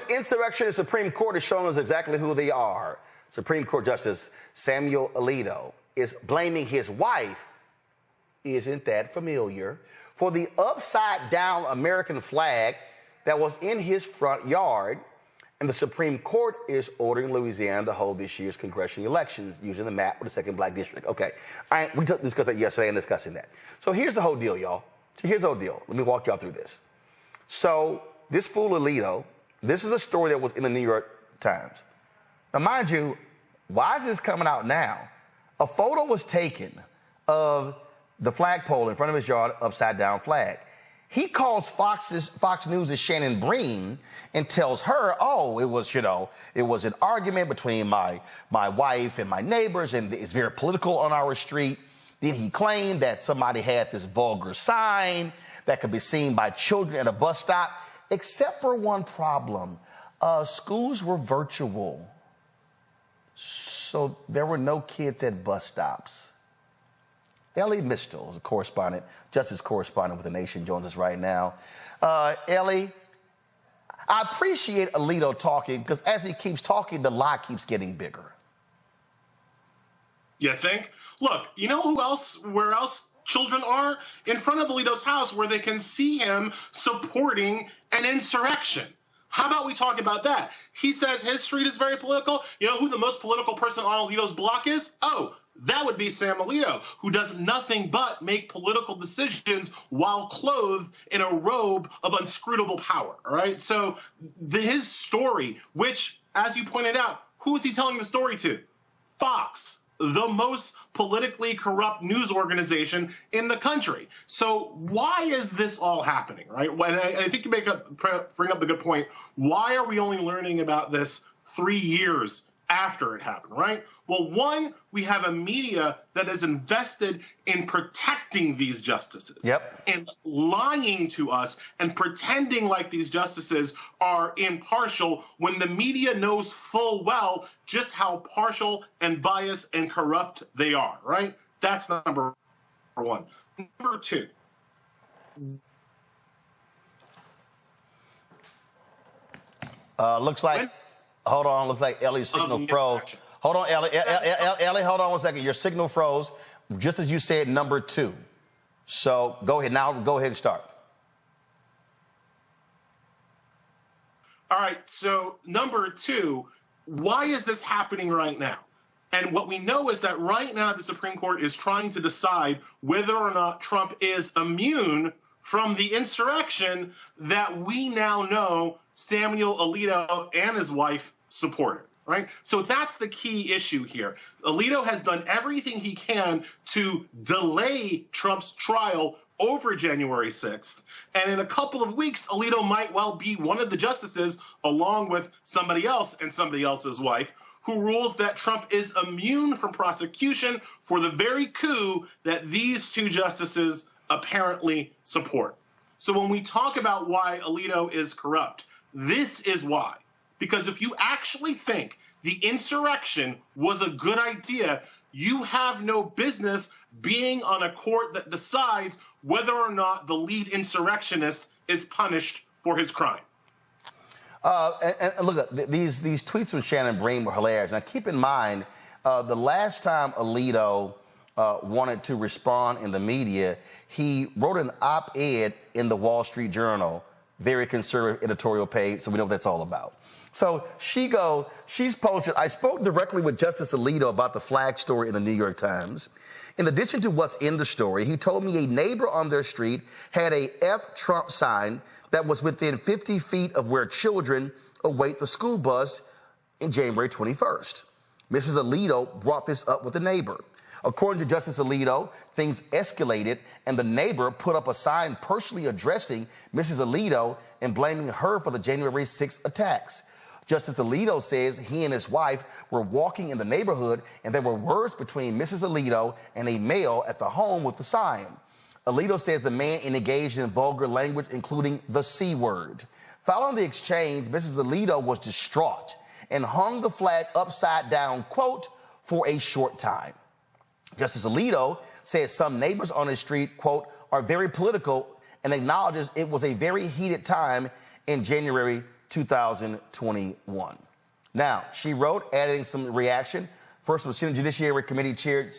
insurrection in the Supreme Court has shown us exactly who they are. Supreme Court Justice Samuel Alito is blaming his wife, isn't that familiar, for the upside-down American flag that was in his front yard. And the Supreme Court is ordering Louisiana to hold this year's congressional elections using the map with the second black district. Okay, we discussed that yesterday and discussing that. So here's the whole deal, y'all. So here's the whole deal. Let me walk y'all through this. So this fool Alito, this is a story that was in the New York Times. Now, mind you, why is this coming out now? A photo was taken of the flagpole in front of his yard, upside down flag. He calls Fox News' Shannon Bream and tells her, oh, it was an argument between my wife and my neighbors, and it's very political on our street. Then he claimed that somebody had this vulgar sign that could be seen by children at a bus stop, except for one problem. Schools were virtual, so there were no kids at bus stops. Elie Mystal is a correspondent, justice correspondent with The Nation, joins us right now. Elie, I appreciate Alito talking because as he keeps talking, the lie keeps getting bigger. You think? Look, you know where else children are? In front of Alito's house where they can see him supporting an insurrection. How about we talk about that? He says his street is very political. You know who the most political person on Alito's block is? Oh, that would be Sam Alito, who does nothing but make political decisions while clothed in a robe of unscrutable power, all right? So his story, which, as you pointed out, who is he telling the story to? Fox, the most politically corrupt news organization in the country. So why is this all happening, right? I think you bring up the good point. Why are we only learning about this 3 years after it happened, right? Well, one, we have a media that is invested in protecting these justices and lying to us and pretending like these justices are impartial when the media knows full well just how partial and biased and corrupt they are, right? That's number one. Number two. Looks like Elie's signal froze. Hold on, Elie. Elie, hold on one second. Your signal froze just as you said number two. So go ahead. Now go ahead and start. All right. So number two, why is this happening right now? And what we know is that right now the Supreme Court is trying to decide whether or not Trump is immune from the insurrection that we now know Samuel Alito and his wife supported. Right? So that's the key issue here. Alito has done everything he can to delay Trump's trial over January 6th. And in a couple of weeks, Alito might well be one of the justices, along with somebody else and somebody else's wife, who rules that Trump is immune from prosecution for the very coup that these two justices apparently support. So when we talk about why Alito is corrupt, this is why. Because if you actually think the insurrection was a good idea, you have no business being on a court that decides whether or not the lead insurrectionist is punished for his crime. And look, these tweets from Shannon Bream were hilarious. Now, keep in mind, the last time Alito wanted to respond in the media, he wrote an op-ed in the Wall Street Journal, very conservative editorial page, so we know what that's all about. So she's posted, I spoke directly with Justice Alito about the flag story in the New York Times. In addition to what's in the story, he told me a neighbor on their street had a F Trump sign that was within 50 feet of where children await the school bus in January 21st. Mrs. Alito brought this up with the neighbor. According to Justice Alito, things escalated and the neighbor put up a sign personally addressing Mrs. Alito and blaming her for the January 6th attacks. Justice Alito says he and his wife were walking in the neighborhood and there were words between Mrs. Alito and a male at the home with the sign. Alito says the man engaged in vulgar language, including the C word. Following the exchange, Mrs. Alito was distraught and hung the flag upside down, quote, for a short time. Justice Alito says some neighbors on his street, quote, are very political and acknowledges it was a very heated time in January 2021. Now, she wrote, adding some reaction, first from Senate Judiciary Committee Chair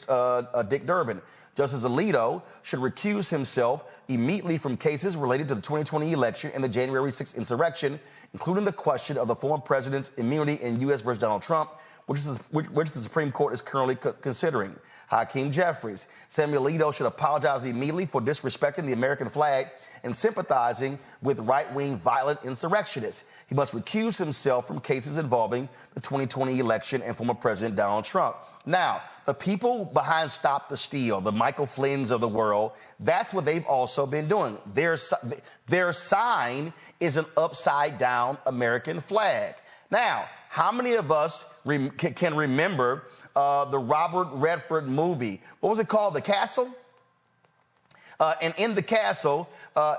Dick Durbin. Justice Alito should recuse himself immediately from cases related to the 2020 election and the January 6th insurrection, including the question of the former president's immunity in U.S. versus Donald Trump, which the Supreme Court is currently considering. Hakeem Jeffries. Samuel Alito should apologize immediately for disrespecting the American flag and sympathizing with right-wing violent insurrectionists. He must recuse himself from cases involving the 2020 election and former President Donald Trump. Now, the people behind Stop the Steal, the Michael Flynn's of the world, that's what they've also been doing. Their sign is an upside-down American flag. Now, how many of us can remember the Robert Redford movie? What was it called? The Castle? And in The Castle,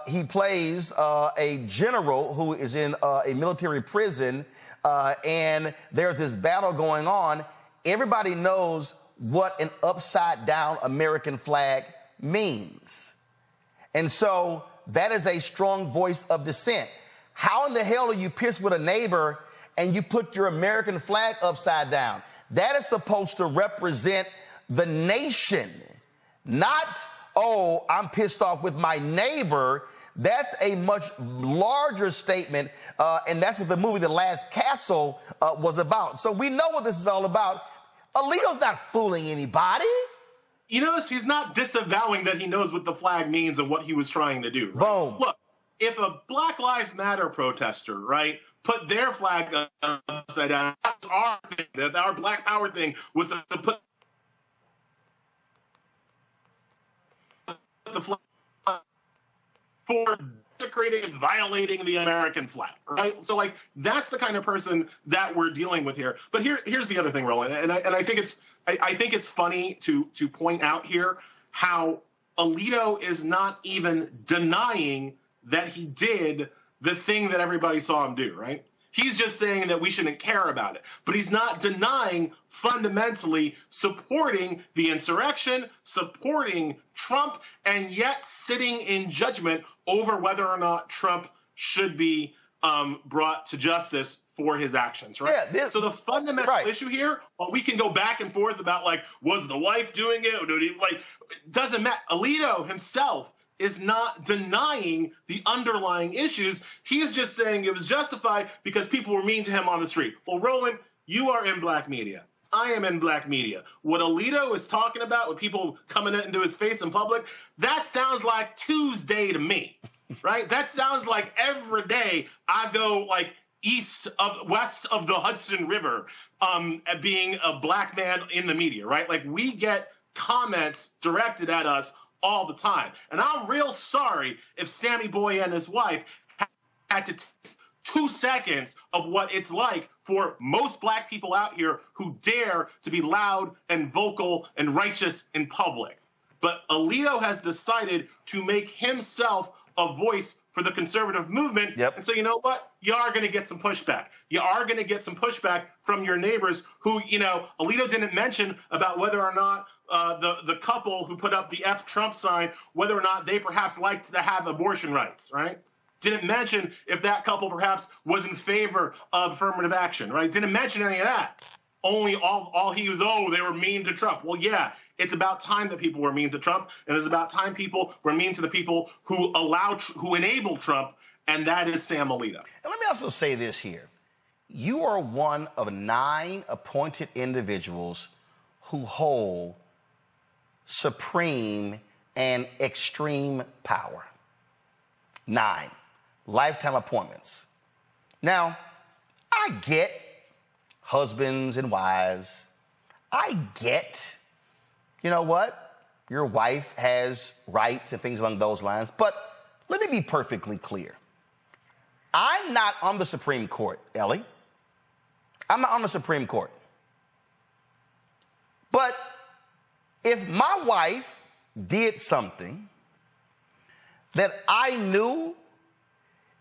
he plays a general who is in a military prison, and there's this battle going on. Everybody knows what an upside-down American flag means. And so that is a strong voice of dissent. How in the hell are you pissed with a neighbor and you put your American flag upside down? That is supposed to represent the nation, not, oh, I'm pissed off with my neighbor. That's a much larger statement, and that's what the movie The Last Castle was about. So we know what this is all about. Alito's not fooling anybody. You notice he's not disavowing that he knows what the flag means and what he was trying to do. Right? Boom. Look, if a Black Lives Matter protester, right, put their flag upside down, that was our thing, that our Black Power thing was to put the flag for desecrating and violating the American flag, right? So, like, that's the kind of person that we're dealing with here. But here's the other thing, Roland, and I think it's funny to point out here how Alito is not even denying that he did the thing that everybody saw him do, right? He's just saying that we shouldn't care about it. But he's not denying fundamentally supporting the insurrection, supporting Trump, and yet sitting in judgment over whether or not Trump should be brought to justice for his actions, right? Yeah, so the fundamental issue here, well, we can go back and forth about, like, was the wife doing it? Or did he, like, it doesn't matter. Alito himself is not denying the underlying issues. He's just saying it was justified because people were mean to him on the street. Well, Roland, you are in black media. I am in black media. What Alito is talking about with people coming into his face in public, that sounds like Tuesday to me, right? That sounds like every day I go, like, west of the Hudson River, being a black man in the media, right? Like, we get comments directed at us all the time. And I'm real sorry if Sammy Boy and his wife had to take 2 seconds of what it's like for most black people out here who dare to be loud and vocal and righteous in public. But Alito has decided to make himself a voice for the conservative movement. Yep. And so, you know what? You are going to get some pushback. You are going to get some pushback from your neighbors who, you know, Alito didn't mention about whether or not the couple who put up the F Trump sign, whether or not they perhaps liked to have abortion rights, right? Didn't mention if that couple perhaps was in favor of affirmative action, right? Didn't mention any of that. Only all he was, oh, they were mean to Trump. Well, yeah, it's about time that people were mean to Trump, and it's about time people were mean to the people who enable Trump, and that is Sam Alito. And let me also say this here. You are one of 9 appointed individuals who hold supreme and extreme power. 9 lifetime appointments. Now, I get husbands and wives. I get, you know what, your wife has rights and things along those lines. But let me be perfectly clear. I'm not on the Supreme Court, Elie. I'm not on the Supreme Court. But if my wife did something that I knew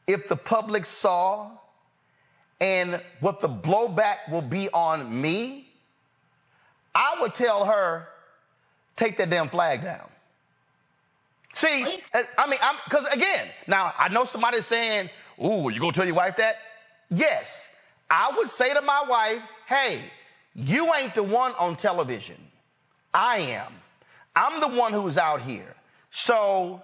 if the public saw and what the blowback will be on me, I would tell her, take that damn flag down. See, I mean, because again, now I know somebody's saying, ooh, you gonna tell your wife that? yes, I would say to my wife, hey, you ain't the one on television. I am. I'm the one who's out here. So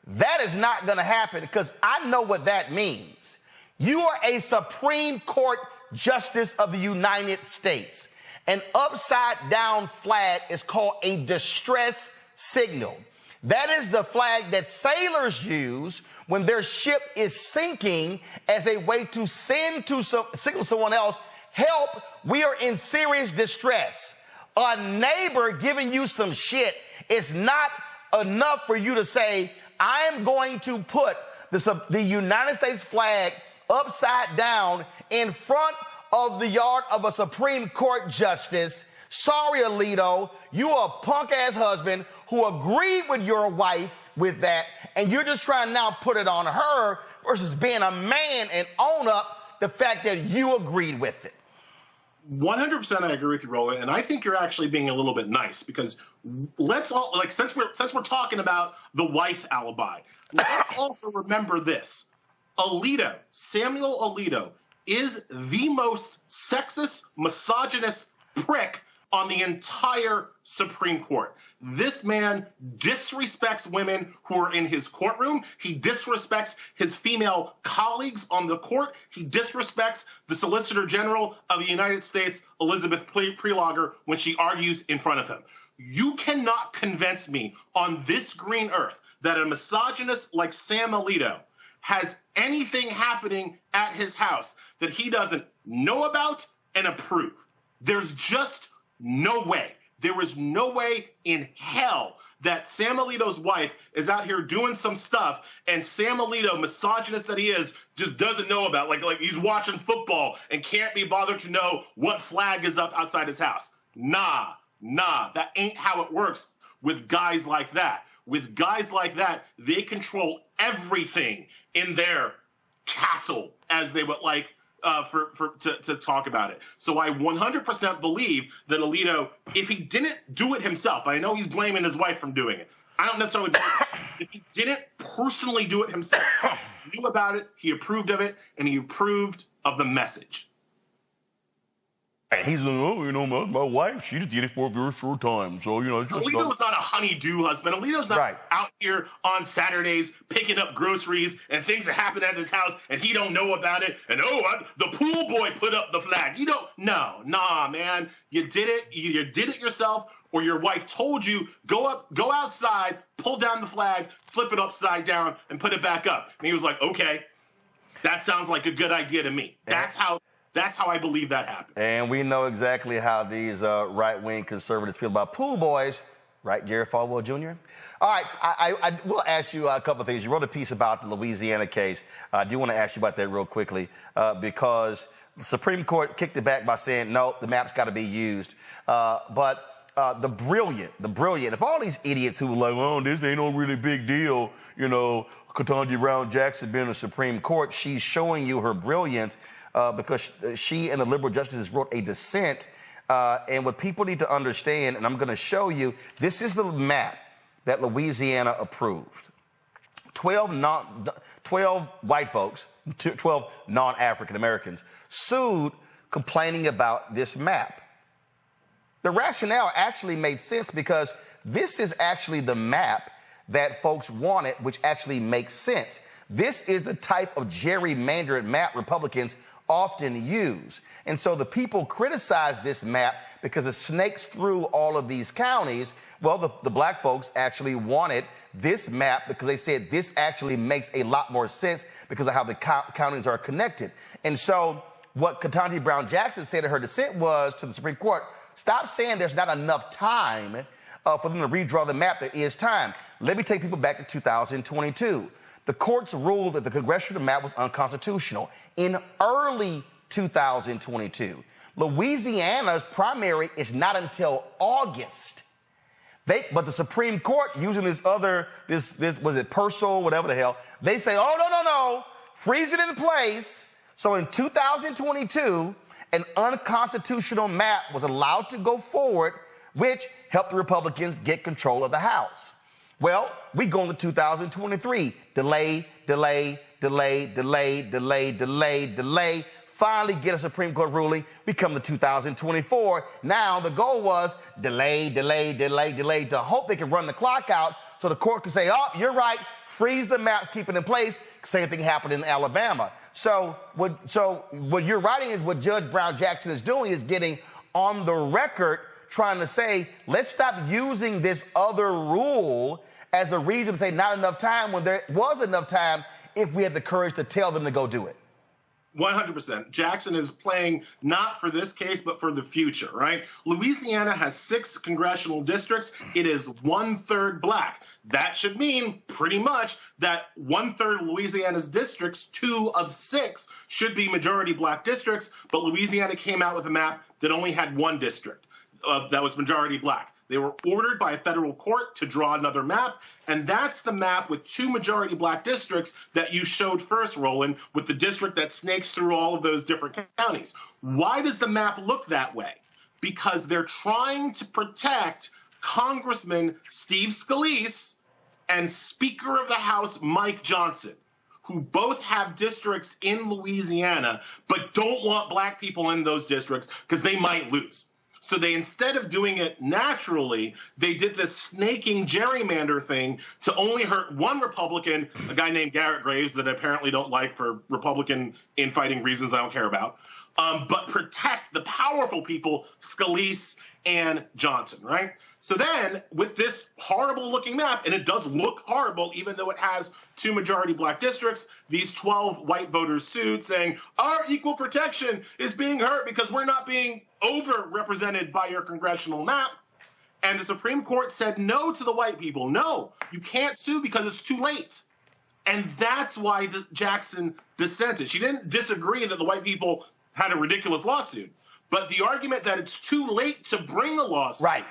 that is not going to happen because I know what that means. You are a Supreme Court Justice of the United States. An upside down flag is called a distress signal. That is the flag that sailors use when their ship is sinking as a way to signal someone else, help, we are in serious distress. A neighbor giving you some shit is not enough for you to say, I am going to put the United States flag upside down in front of the yard of a Supreme Court justice. Sorry, Alito, you are a punk-ass husband who agreed with your wife with that, and you're just trying to now put it on her versus being a man and own up the fact that you agreed with it. 100% I agree with you, Roland, and I think you're actually being a little bit nice because let's all, like, since we're talking about the wife alibi, let's also remember this. Alito, Samuel Alito, is the most sexist, misogynist prick on the entire Supreme Court. This man disrespects women who are in his courtroom. He disrespects his female colleagues on the court. He disrespects the Solicitor General of the United States, Elizabeth Prelogar, when she argues in front of him. You cannot convince me on this green earth that a misogynist like Sam Alito has anything happening at his house that he doesn't know about and approve. There's just no way. There is no way in hell that Sam Alito's wife is out here doing some stuff and Sam Alito, misogynist that he is, just doesn't know about. Like he's watching football and can't be bothered to know what flag is up outside his house. Nah, that ain't how it works with guys like that. With guys like that, they control everything in their castle, as they would like to talk about it. So I 100% believe that Alito, if he didn't do it himself, I know he's blaming his wife from doing it. I don't necessarily believe it. If he didn't personally do it himself, he knew about it, he approved of it, and he approved of the message. And he's like, oh, you know, my wife, she just did it for a very short time. So, you know. Alito's not a honeydew husband. Alito's not out here on Saturdays picking up groceries and things that happen at his house and he don't know about it. And, the pool boy put up the flag. You don't, nah, man. You did it. You did it yourself, or your wife told you, go outside, pull down the flag, flip it upside down, and put it back up. And he was like, okay, that sounds like a good idea to me. That's how I believe that happened. And we know exactly how these right-wing conservatives feel about pool boys, right, Jerry Falwell Jr.? All right, I will ask you a couple of things. You wrote a piece about the Louisiana case. I do want to ask you about that real quickly because the Supreme Court kicked it back by saying, no, the map's got to be used. But the brilliant, if all these idiots who were like, oh, this ain't no really big deal, you know, Ketanji Brown Jackson being in the Supreme Court, she's showing you her brilliance. Because she and the liberal justices wrote a dissent. And what people need to understand, and I'm going to show you, this is the map that Louisiana approved. 12 white folks, 12 non-African Americans, sued complaining about this map. The rationale actually made sense because this is actually the map that folks wanted, which actually makes sense. This is the type of gerrymandered map Republicans often use. And so the people criticize this map because it snakes through all of these counties. Well, the black folks actually wanted this map because they said this actually makes a lot more sense because of how the counties are connected. And so what Ketanji Brown Jackson said in her dissent was to the Supreme Court, stop saying there's not enough time for them to redraw the map. There is time. Let me take people back to 2022. The courts ruled that the congressional map was unconstitutional in early 2022. Louisiana's primary is not until August. But the Supreme Court, using this was it Purcell, whatever the hell, they say, oh, no, freeze it in place. So in 2022, an unconstitutional map was allowed to go forward, which helped the Republicans get control of the House. Well, we go into 2023. Delay, delay, delay, delay, delay, delay, delay. Finally get a Supreme Court ruling. We come to 2024. Now the goal was delay, delay, delay, delay to hope they can run the clock out so the court can say, oh, you're right, freeze the maps, keep it in place. Same thing happened in Alabama. So what you're writing is what Judge Brown Jackson is doing is getting on the record trying to say, let's stop using this other rule as a reason to say not enough time when there was enough time if we had the courage to tell them to go do it. 100%. Jackson is playing not for this case, but for the future, right? Louisiana has 6 congressional districts. It is 1/3 black. That should mean pretty much that 1/3 of Louisiana's districts, 2 of 6, should be majority black districts. But Louisiana came out with a map that only had 1 district that was majority black. They were ordered by a federal court to draw another map, and that's the map with 2 majority black districts that you showed first, Roland, with the district that snakes through all of those different counties. Why does the map look that way? Because they're trying to protect Congressman Steve Scalise and Speaker of the House Mike Johnson, who both have districts in Louisiana but don't want black people in those districts because they might lose. So they, instead of doing it naturally, they did this snaking gerrymander thing to only hurt one Republican, a guy named Garrett Graves that I apparently don't like for Republican infighting reasons I don't care about, but protect the powerful people, Scalise and Johnson, right? So then, with this horrible-looking map, and it does look horrible even though it has 2 majority black districts, these 12 white voters sued saying, our equal protection is being hurt because we're not being overrepresented by your congressional map. And the Supreme Court said no to the white people. No, you can't sue because it's too late. And that's why Jackson dissented. She didn't disagree that the white people had a ridiculous lawsuit, but the argument that it's too late to bring a lawsuit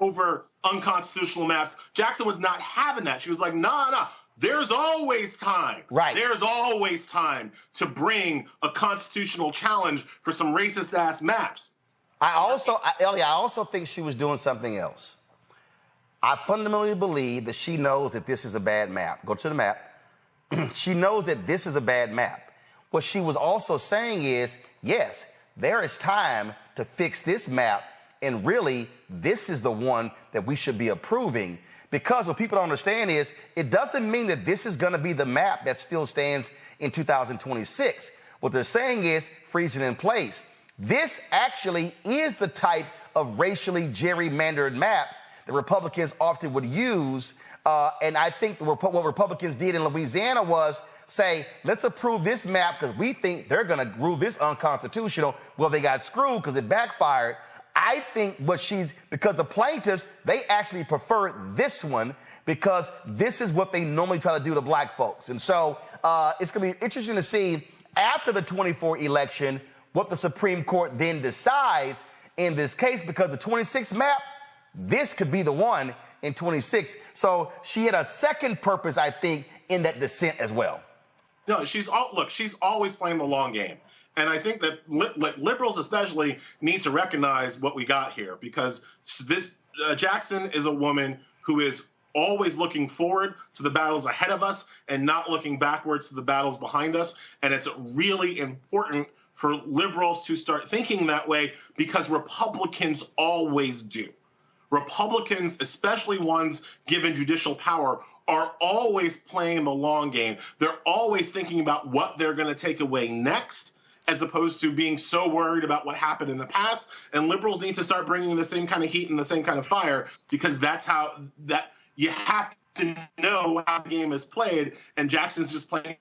over unconstitutional maps, Jackson was not having that. She was like, nah, there's always time. Right. There's always time to bring a constitutional challenge for some racist-ass maps. Elie, I also think she was doing something else. I fundamentally believe that she knows that this is a bad map. Go to the map. She knows that this is a bad map. What she was also saying is, yes, there is time to fix this map, and really, this is the one that we should be approving. Because what people don't understand is, it doesn't mean that this is going to be the map that still stands in 2026. What they're saying is, freeze it in place. This actually is the type of racially gerrymandered maps that Republicans often would use. And I think what Republicans did in Louisiana was say, let's approve this map because we think they're going to rule this unconstitutional. Well, they got screwed because it backfired. I think because the plaintiffs, they actually prefer this one because this is what they normally try to do to black folks. And so it's going to be interesting to see after the 24 election what the Supreme Court then decides in this case, because the 26th map, this could be the one in 26. So she had a second purpose, I think, in that dissent as well. No, she's always playing the long game. And I think that liberals especially need to recognize what we got here, because this Jackson is a woman who is always looking forward to the battles ahead of us and not looking backwards to the battles behind us. And it's really important for liberals to start thinking that way, because Republicans always do. Republicans, especially ones given judicial power, are always playing the long game. They're always thinking about what they're going to take away next, as opposed to being so worried about what happened in the past. And liberals need to start bringing the same kind of heat and the same kind of fire, because that's how that you have to know how the game is played. And Jackson's just playing.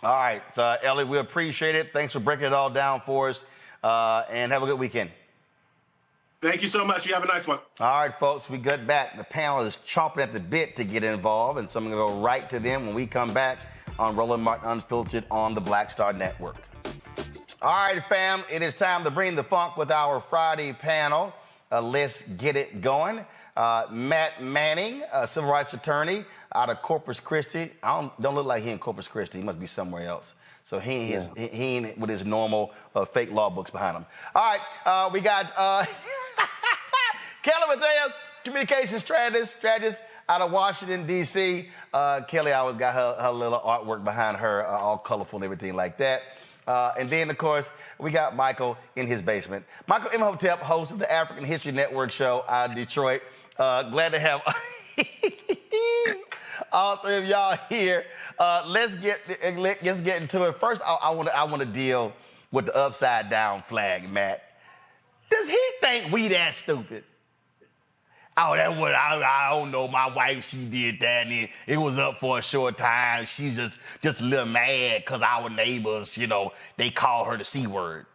All right, so Elie, we appreciate it. Thanks for breaking it all down for us, and have a good weekend. Thank you so much. You have a nice one. All right, folks, we got back. The panel is chomping at the bit to get involved, and so I'm going to go right to them when we come back on Roland Martin Unfiltered on the Black Star Network. All right, fam, it is time to bring the funk with our Friday panel. Let's get it going. Matt Manning, a civil rights attorney out of Corpus Christi. Don't look like he in Corpus Christi. He must be somewhere else. So he ain't with his normal fake law books behind him. All right, we got Kelly Mateo, communications strategist out of Washington, D.C. Kelly always got her little artwork behind her, all colorful and everything like that. And then, of course, we got Michael in his basement. Michael Imhotep, host of the African History Network show out of Detroit. Glad to have all three of y'all here. Let's get into it. First, I want to deal with the upside down flag, Matt. Does he think we that stupid? Oh, that what I don't know. My wife, she did that, and it was up for a short time. She's just a little mad because our neighbors, they call her the C word.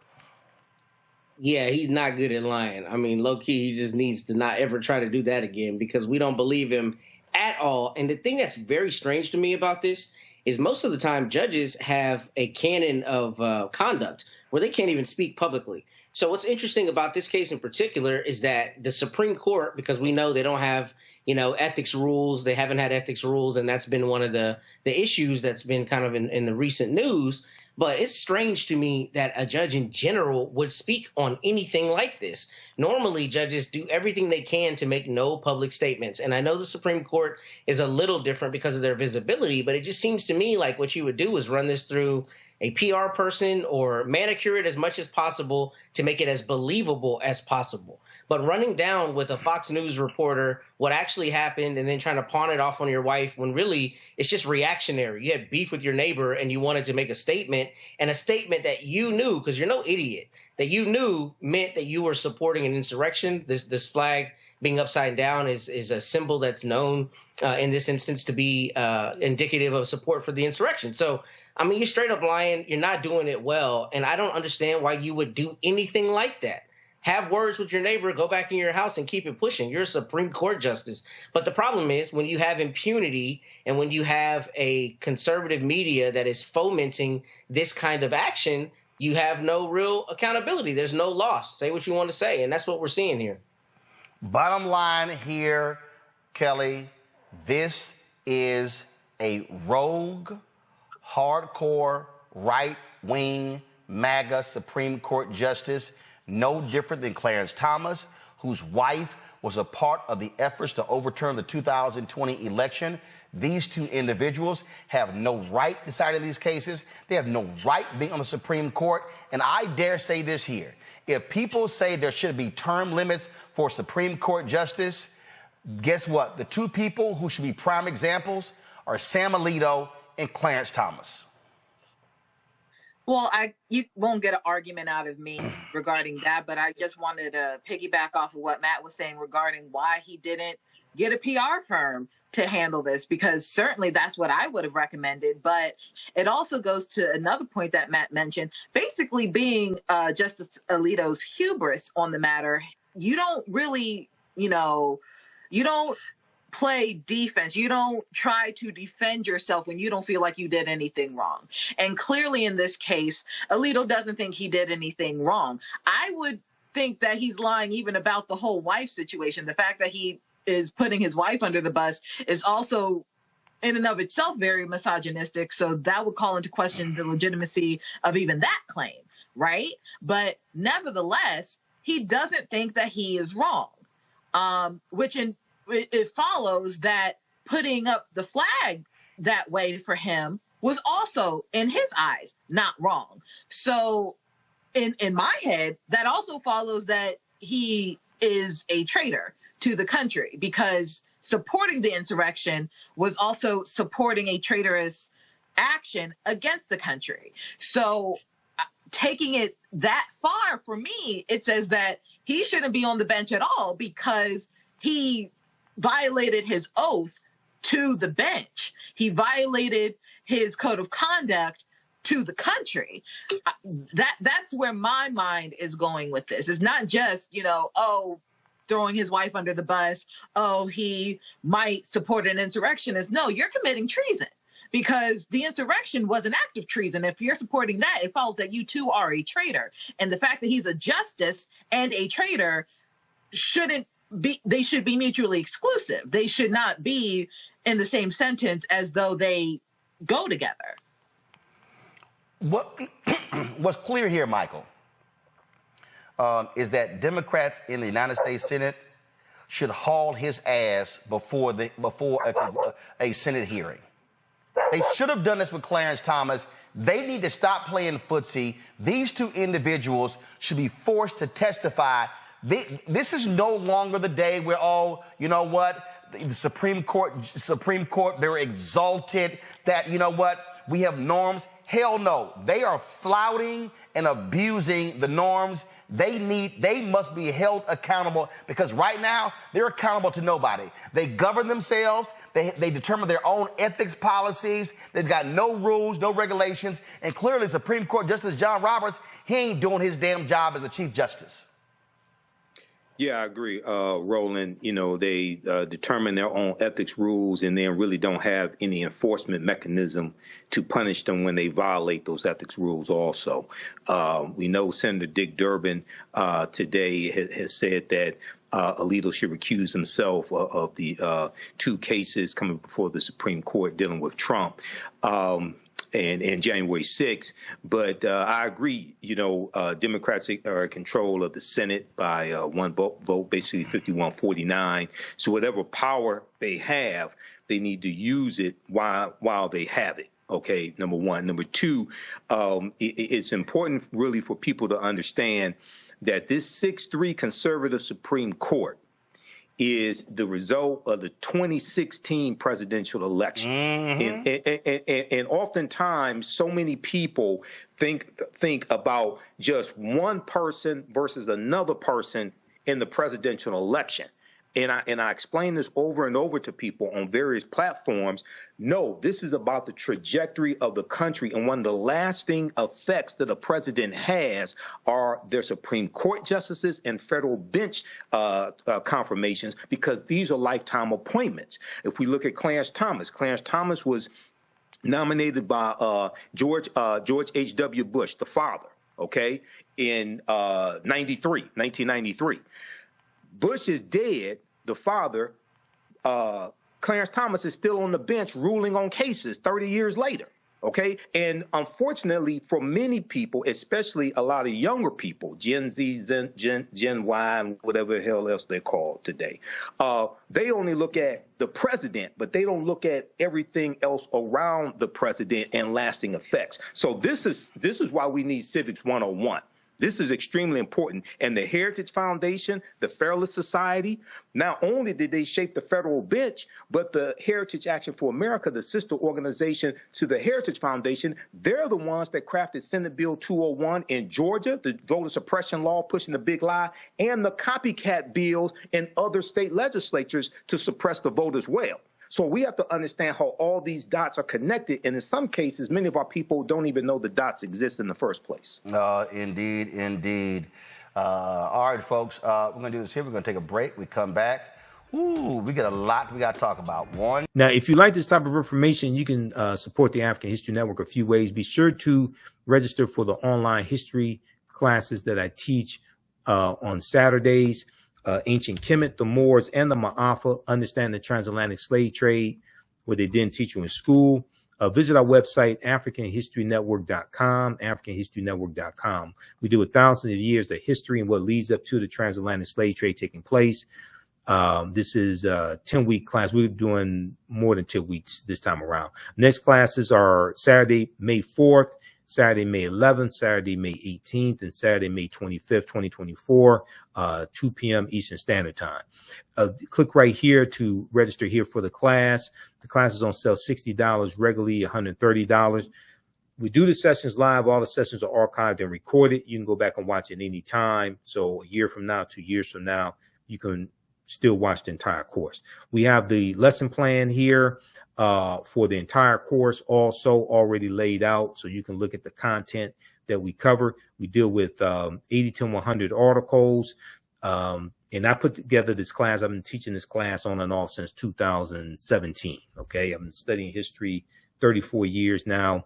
Yeah, he's not good at lying. I mean, low key, he just needs to not ever try to do that again because we don't believe him at all. And the thing that's very strange to me about this is most of the time judges have a canon of conduct where they can't even speak publicly. So what's interesting about this case in particular is that the Supreme Court, because we know they don't have, ethics rules, they haven't had ethics rules, and that's been one of the issues that's been kind of in the recent news. But it's strange to me that a judge in general would speak on anything like this. Normally, judges do everything they can to make no public statements. And I know the Supreme Court is a little different because of their visibility, but it just seems to me like what you would do is run this through a PR person or manicure it as much as possible to make it as believable as possible. But running down with a Fox News reporter what actually happened and then trying to pawn it off on your wife when really it's just reactionary. You had beef with your neighbor and you wanted to make a statement, and a statement that you knew, because you're no idiot, that you knew meant that you were supporting an insurrection. This flag being upside down is a symbol that's known in this instance to be indicative of support for the insurrection. So, I mean, you're straight up lying. You're not doing it well. And I don't understand why you would do anything like that. Have words with your neighbor, go back in your house and keep it pushing. You're a Supreme Court justice. But the problem is when you have impunity and when you have a conservative media that is fomenting this kind of action, you have no real accountability. There's no loss. Say what you want to say. And that's what we're seeing here. Bottom line here, Kelly, this is a rogue, hardcore, right-wing, MAGA Supreme Court justice, no different than Clarence Thomas, whose wife was a part of the efforts to overturn the 2020 election. These two individuals have no right deciding these cases. They have no right being on the Supreme Court. And I dare say this here. If people say there should be term limits for Supreme Court justice, guess what? The two people who should be prime examples are Sam Alito and Clarence Thomas. Well, you won't get an argument out of me regarding that, but I just wanted to piggyback off of what Matt was saying regarding why he didn't get a PR firm to handle this, because certainly that's what I would have recommended. But it also goes to another point that Matt mentioned, basically being Justice Alito's hubris on the matter. You don't really, you don't play defense. You don't try to defend yourself when you don't feel like you did anything wrong. And clearly in this case, Alito doesn't think he did anything wrong. I would think that he's lying even about the whole wife situation. The fact that he is putting his wife under the bus is also in and of itself very misogynistic. So that would call into question the legitimacy of even that claim, right? But nevertheless, he doesn't think that he is wrong, it follows that putting up the flag that way for him was also, in his eyes, not wrong. So in my head, that also follows that he is a traitor to the country, because supporting the insurrection was also supporting a traitorous action against the country. So taking it that far, for me, it says that he shouldn't be on the bench at all because he violated his oath to the bench. He violated his code of conduct to the country. That's where my mind is going with this. It's not just, throwing his wife under the bus. Oh, he might support an insurrectionist. No, you're committing treason, because the insurrection was an act of treason. If you're supporting that, it follows that you too are a traitor. And the fact that he's a justice and a traitor shouldn't they should be mutually exclusive. They should not be in the same sentence as though they go together. What's clear here, Michael, is that Democrats in the United States Senate should haul his ass before a Senate hearing. They should have done this with Clarence Thomas. They need to stop playing footsie. These two individuals should be forced to testify. This is no longer the day where, oh, you know what, the Supreme Court, they're exalted that, you know what, we have norms. Hell no. They are flouting and abusing the norms. They must be held accountable, because right now they're accountable to nobody. They govern themselves. They determine their own ethics policies. They've got no rules, no regulations. And clearly Supreme Court Justice John Roberts, he ain't doing his damn job as a Chief Justice. Yeah, I agree, Roland. You know, they determine their own ethics rules and then really don't have any enforcement mechanism to punish them when they violate those ethics rules also. We know Senator Dick Durbin today has said that Alito should recuse himself of the two cases coming before the Supreme Court dealing with Trump. And January 6th. But I agree, you know, Democrats are in control of the Senate by one vote, basically 51-49. So whatever power they have, they need to use it while they have it. Okay, number one. Number two, it's important really for people to understand that this 6-3 conservative Supreme Court is the result of the 2016 presidential election. Mm-hmm. And oftentimes, so many people think about just one person versus another person in the presidential election. And I explain this over and over to people on various platforms. No, this is about the trajectory of the country. And one of the lasting effects that a president has are their Supreme Court justices and federal bench confirmations, because these are lifetime appointments. If we look at Clarence Thomas was nominated by George H.W. Bush, the father, okay, in 1993. Bush is dead. The father, Clarence Thomas, is still on the bench ruling on cases 30 years later. OK, and unfortunately for many people, especially a lot of younger people, Gen Z, Gen Y, and whatever the hell else they're called today, they only look at the president, but they don't look at everything else around the president and lasting effects. So this is why we need Civics 101. This is extremely important. And the Heritage Foundation, the Federalist Society, not only did they shape the federal bench, but the Heritage Action for America, the sister organization to the Heritage Foundation, they're the ones that crafted Senate Bill 201 in Georgia, the voter suppression law pushing the big lie, and the copycat bills in other state legislatures to suppress the vote as well. So we have to understand how all these dots are connected. And in some cases, many of our people don't even know the dots exist in the first place. Indeed. All right, folks, we're going to do this here. We're going to take a break. We come back. Ooh, we got a lot we got to talk about. One. Now, if you like this type of information, you can support the African History Network a few ways. Be sure to register for the online history classes that I teach on Saturdays. Ancient Kemet, the Moors, and the Ma'afa, understand the transatlantic slave trade, where they didn't teach you in school. Visit our website, AfricanHistoryNetwork.com, AfricanHistoryNetwork.com. We deal with thousands of years of history and what leads up to the transatlantic slave trade taking place. This is a 10-week class. We're doing more than 10 weeks this time around. Next classes are Saturday, May 4th, Saturday, May 11th, Saturday, May 18th, and Saturday, May 25th, 2024, 2 p.m. Eastern Standard Time. Click right here to register here for the class. The class is on sale $60, regularly $130. We do the sessions live. All the sessions are archived and recorded. You can go back and watch it any time. So a year from now, 2 years from now, you can still watch the entire course. We have the lesson plan here for the entire course also already laid out, so you can look at the content that we cover. We deal with 80 to 100 articles, and I put together this class. I've been teaching this class on and off since 2017. Okay, I've been studying history 34 years now.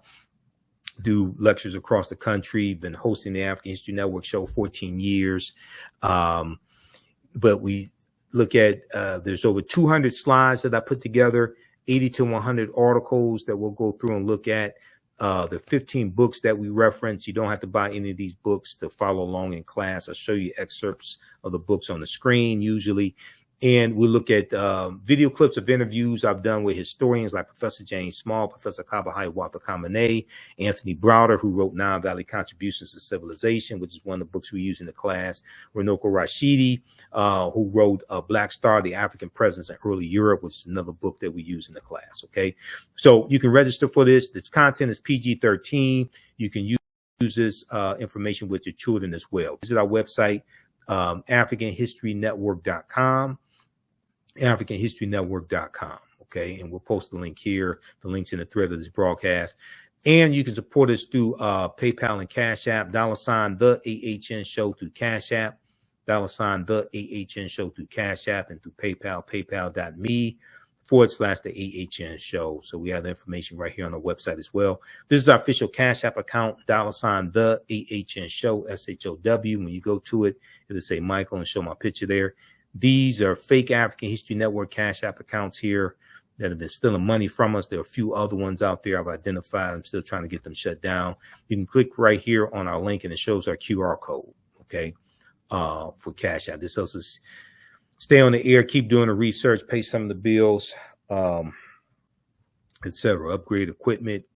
Do lectures across the country. Been hosting the African History Network show 14 years. But we look at, there's over 200 slides that I put together, 80 to 100 articles that we'll go through and look at. The 15 books that we reference. You don't have to buy any of these books to follow along in class. I'll show you excerpts of the books on the screen usually. And we look at video clips of interviews I've done with historians like Professor James Small, Professor Kabahai Watakamane, Anthony Browder, who wrote Nine Valley Contributions to Civilization, which is one of the books we use in the class, Runoko Rashidi, who wrote Black Star, The African Presence in Early Europe, which is another book that we use in the class, okay? So you can register for this. This content is PG-13. You can use this information with your children as well. Visit our website, AfricanHistoryNetwork.com. AfricanHistoryNetwork.com. Okay. And we'll post the link here. The link's in the thread of this broadcast. And you can support us through PayPal and Cash App, $ the AHN show through Cash App, $ the AHN show through Cash App, and through PayPal, paypal.me/the AHN show. So we have the information right here on our website as well. This is our official Cash App account, $ the AHN show, SHOW. When you go to it, it'll say Michael and show my picture there. These are fake African History Network Cash App accounts here that have been stealing money from us. There are a few other ones out there I've identified. I'm still trying to get them shut down. You can click right here on our link and it shows our QR code, okay, for Cash App. This helps us stay on the air, keep doing the research, pay some of the bills, etc. Upgrade equipment,